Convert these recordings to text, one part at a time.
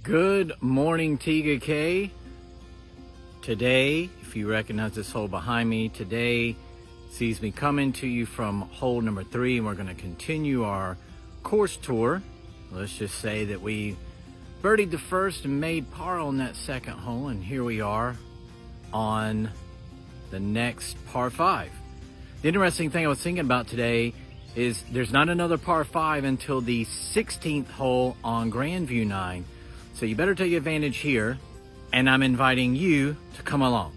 Good morning, Tega Cay. Today, if you recognize this hole behind me, today sees me coming to you from hole number 3, and we're going to continue our course tour. Let's just say that we birdied the first and made par on that second hole, and here we are on the next par 5. The interesting thing I was thinking about today is there's not another par 5 until the 16th hole on Grandview 9. So you better take advantage here, and I'm inviting you to come along.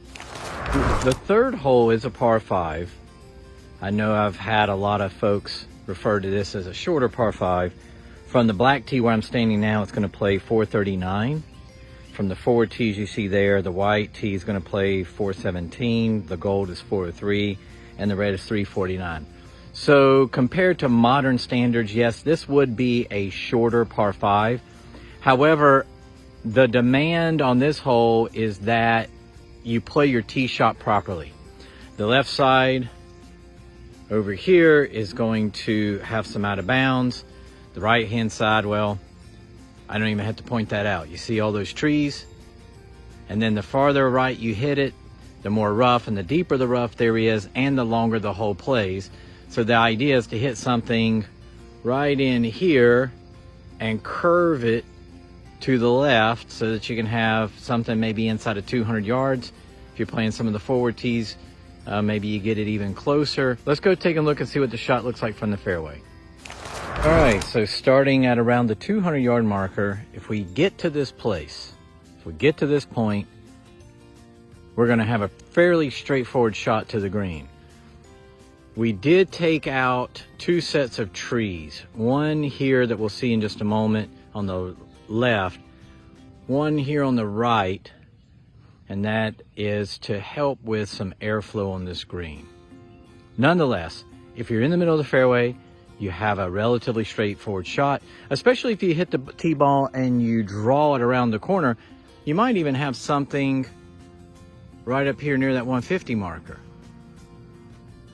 The third hole is a par 5. I know I've had a lot of folks refer to this as a shorter par 5. From the black tee where I'm standing now, it's going to play 439. From the forward tees you see there, the white tee is going to play 417, the gold is 403, and the red is 349. So compared to modern standards, yes, this would be a shorter par 5. However, the demand on this hole is that you play your tee shot properly. The left side over here is going to have some out of bounds. The right hand side, well, I don't even have to point that out. You see all those trees? And then the farther right you hit it, the more rough and the deeper the rough there is, and the longer the hole plays. So the idea is to hit something right in here and curve it to the left so that you can have something maybe inside of 200 yards. If you're playing some of the forward tees, maybe you get it even closer. Let's go take a look and see what the shot looks like from the fairway. All right, so starting at around the 200-yard marker, if we get to this place, if we get to this point, we're going to have a fairly straightforward shot to the green. We did take out 2 sets of trees. One here that we'll see in just a moment on the left, one here on the right, and that is to help with some airflow on this green. Nonetheless, if you're in the middle of the fairway, you have a relatively straightforward shot, especially if you hit the tee ball and you draw it around the corner. You might even have something right up here near that 150 marker.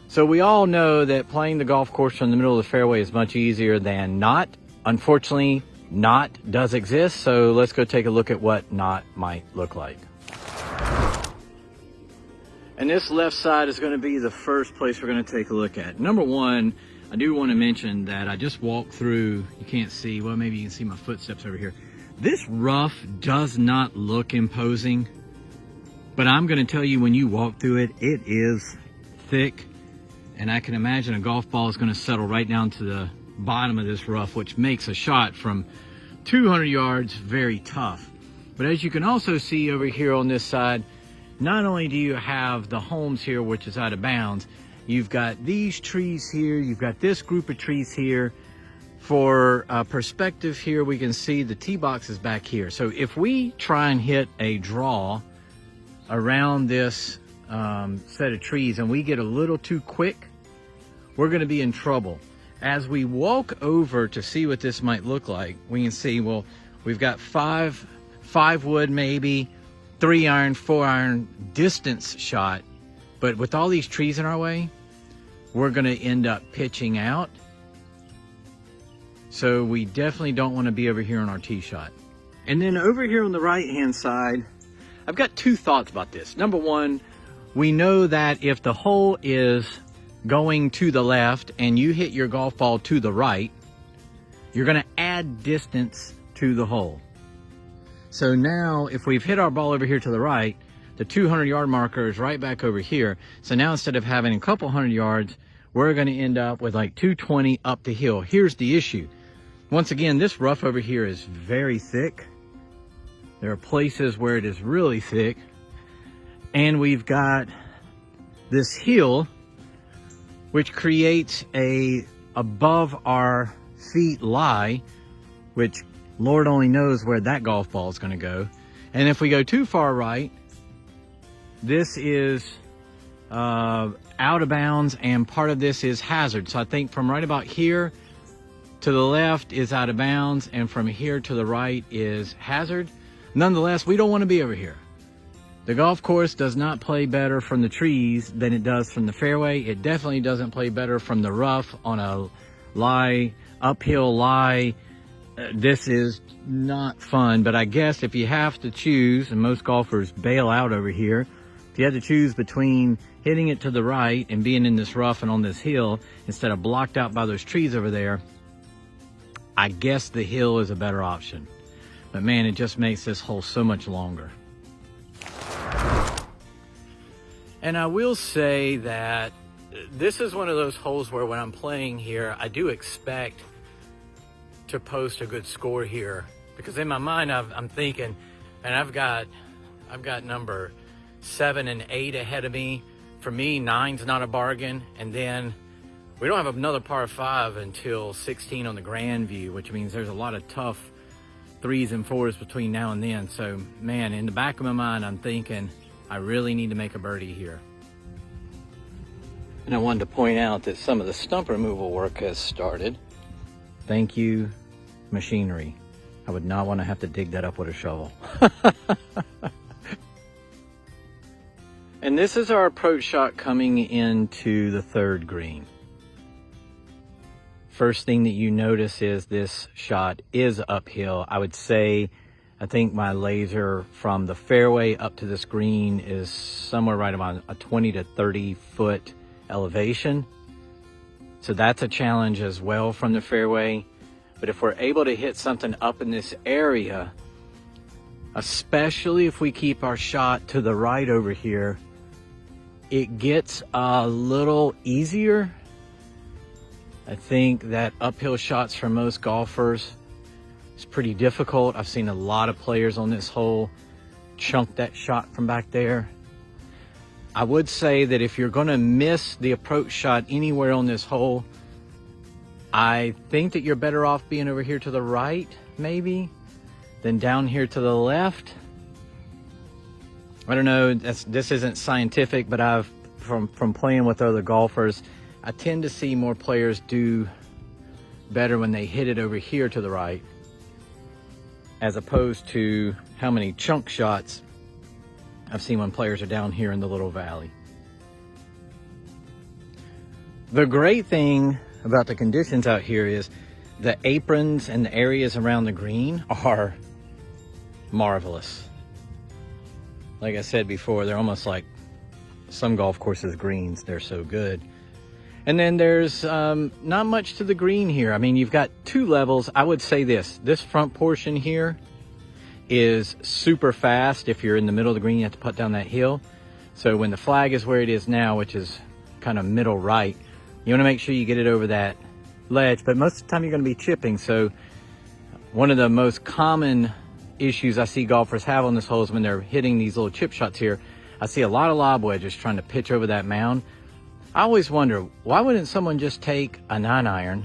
So we all know that playing the golf course from the middle of the fairway is much easier than not. Unfortunately, not does exist, so let's go take a look at what not might look like. And this left side is going to be the first place we're going to take a look at. Number one, I do want to mention that I just walked through, you can't see, well, maybe you can see my footsteps over here. This rough does not look imposing, but I'm going to tell you, when you walk through it, it is thick, and I can imagine a golf ball is going to settle right down to the bottom of this rough, which makes a shot from 200 yards very tough. But as you can also see over here on this side, not only do you have the homes here, which is out of bounds, you've got these trees here, you've got this group of trees here. For perspective here, we can see the tee box is back here. So if we try and hit a draw around this set of trees and we get a little too quick, we're going to be in trouble. As we walk over to see what this might look like, we can see, well, we've got five wood, maybe 3 iron, 4 iron distance shot. But with all these trees in our way, we're going to end up pitching out. So we definitely don't want to be over here on our tee shot. And then over here on the right-hand side, I've got 2 thoughts about this. Number one, we know that if the hole is going to the left and you hit your golf ball to the right, you're going to add distance to the hole. So now if we've hit our ball over here to the right, the 200-yard marker is right back over here. So now instead of having a couple hundred yards, we're going to end up with like 220 up the hill. Here's the issue. Once again, this rough over here is very thick. There are places where it is really thick. And we've got this hill, which creates a above our feet lie, which Lord only knows where that golf ball is going to go. And if we go too far right, this is out of bounds, and part of this is hazard. So I think from right about here to the left is out of bounds, and from here to the right is hazard. Nonetheless, we don't want to be over here. The golf course does not play better from the trees than it does from the fairway. It definitely doesn't play better from the rough on a lie, uphill lie This is not fun, but I guess if you have to choose, and most golfers bail out over here, if you had to choose between hitting it to the right and being in this rough and on this hill instead of blocked out by those trees over there, I guess the hill is a better option. But man, it just makes this hole so much longer. And I will say that this is one of those holes where when I'm playing here, I do expect to post a good score here, because in my mind I'm thinking, and I've got number 7 and 8 ahead of me. For me, 9's not a bargain, and then we don't have another par 5 until 16 on the grand view, which means there's a lot of tough 3s and 4s between now and then. So man, in the back of my mind, I'm thinking I really need to make a birdie here. And I wanted to point out that some of the stump removal work has started. Thank you, machinery. I would not want to have to dig that up with a shovel. And this is our approach shot coming into the 3rd green. First thing that you notice is this shot is uphill. I would say, I think my laser from the fairway up to this green is somewhere right around a 20 to 30 foot elevation. So that's a challenge as well from the fairway. But if we're able to hit something up in this area, especially if we keep our shot to the right over here, it gets a little easier. I think that uphill shots for most golfers is pretty difficult. I've seen a lot of players on this hole chunk that shot from back there. I would say that if you're gonna miss the approach shot anywhere on this hole, I think that you're better off being over here to the right, maybe, than down here to the left. I don't know, this isn't scientific, but from playing with other golfers, I tend to see more players do better when they hit it over here to the right, as opposed to how many chunk shots I've seen when players are down here in the little valley. The great thing about the conditions out here is the aprons and the areas around the green are marvelous. Like I said before, they're almost like some golf courses' greens. They're so good. And then there's not much to the green here. I mean, you've got 2 levels. I would say this front portion here is super fast. If you're in the middle of the green, you have to putt down that hill. So when the flag is where it is now, which is kind of middle right, you want to make sure you get it over that ledge. But most of the time you're going to be chipping. So one of the most common issues I see golfers have on this hole is when they're hitting these little chip shots here. I see a lot of lob wedges trying to pitch over that mound. I always wonder, why wouldn't someone just take a 9-iron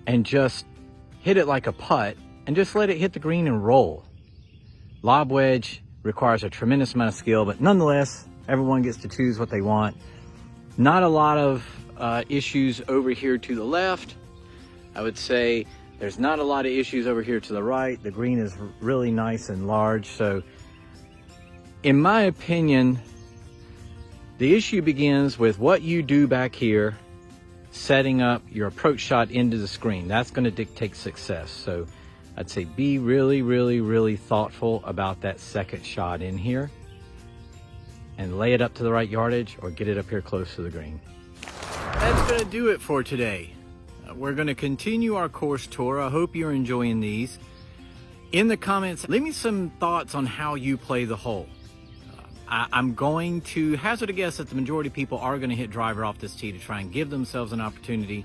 and just hit it like a putt and just let it hit the green and roll? Lob wedge requires a tremendous amount of skill, but nonetheless, everyone gets to choose what they want. Not a lot of issues over here to the left. I would say there's not a lot of issues over here to the right. The green is really nice and large. So in my opinion, the issue begins with what you do back here, setting up your approach shot into the screen. That's going to dictate success. So I'd say be really, really, really thoughtful about that second shot in here and lay it up to the right yardage or get it up here close to the green. That's going to do it for today. We're going to continue our course tour. I hope you're enjoying these. In the comments, leave me some thoughts on how you play the hole. I'm going to hazard a guess that the majority of people are going to hit driver off this tee to try and give themselves an opportunity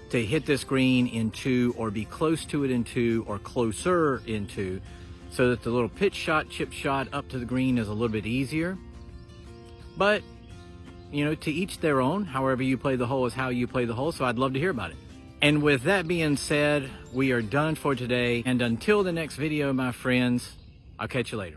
to hit this green in 2 or be close to it in 2 or closer in 2, so that the little pitch shot, chip shot up to the green is a little bit easier. But, you know, to each their own. However you play the hole is how you play the hole, so I'd love to hear about it. And with that being said, we are done for today. And until the next video, my friends, I'll catch you later.